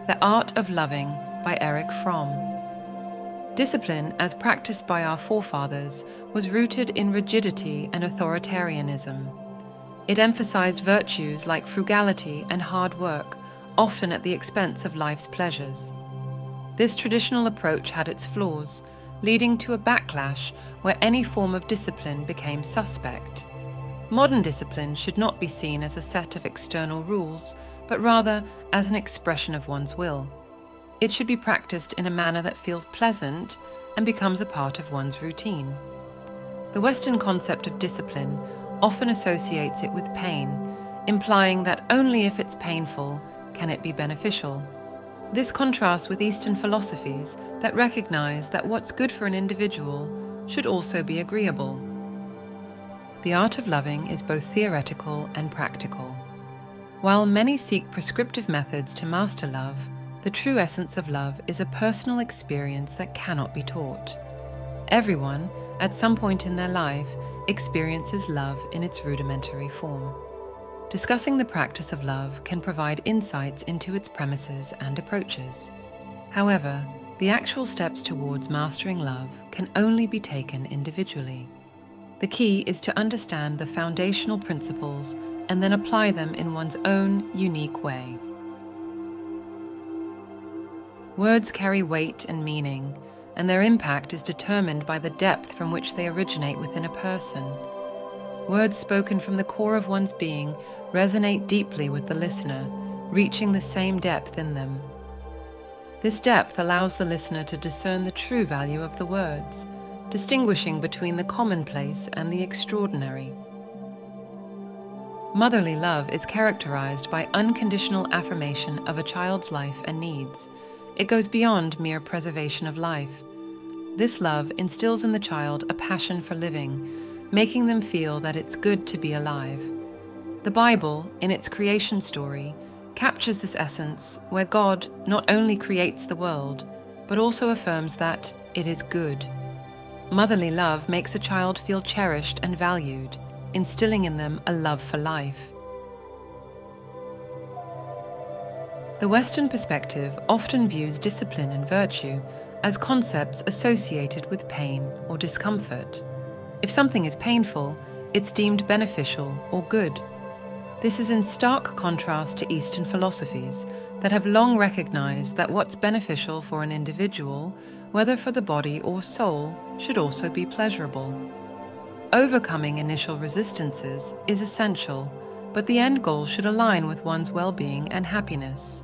The Art of Loving by Erich Fromm. Discipline, as practiced by our forefathers, was rooted in rigidity and authoritarianism. It emphasized virtues like frugality and hard work, often at the expense of life's pleasures. This traditional approach had its flaws, leading to a backlash where any form of discipline became suspect. Modern discipline should not be seen as a set of external rules, but rather as an expression of one's will. It should be practiced in a manner that feels pleasant and becomes a part of one's routine. The Western concept of discipline often associates it with pain, implying that only if it's painful can it be beneficial. This contrasts with Eastern philosophies that recognize that what's good for an individual should also be agreeable. The art of loving is both theoretical and practical. While many seek prescriptive methods to master love, the true essence of love is a personal experience that cannot be taught. Everyone, at some point in their life, experiences love in its rudimentary form. Discussing the practice of love can provide insights into its premises and approaches. However, the actual steps towards mastering love can only be taken individually. The key is to understand the foundational principles and then apply them in one's own unique way. Words carry weight and meaning, and their impact is determined by the depth from which they originate within a person. Words spoken from the core of one's being resonate deeply with the listener, reaching the same depth in them. This depth allows the listener to discern the true value of the words, distinguishing between the commonplace and the extraordinary. Motherly love is characterized by unconditional affirmation of a child's life and needs. It goes beyond mere preservation of life. This love instills in the child a passion for living, making them feel that it's good to be alive. The Bible, in its creation story, captures this essence where God not only creates the world, but also affirms that it is good. Motherly love makes a child feel cherished and valued, instilling in them a love for life. The Western perspective often views discipline and virtue as concepts associated with pain or discomfort. If something is painful, it's deemed beneficial or good. This is in stark contrast to Eastern philosophies that have long recognized that what's beneficial for an individual, whether for the body or soul, should also be pleasurable. Overcoming initial resistances is essential, but the end goal should align with one's well-being and happiness.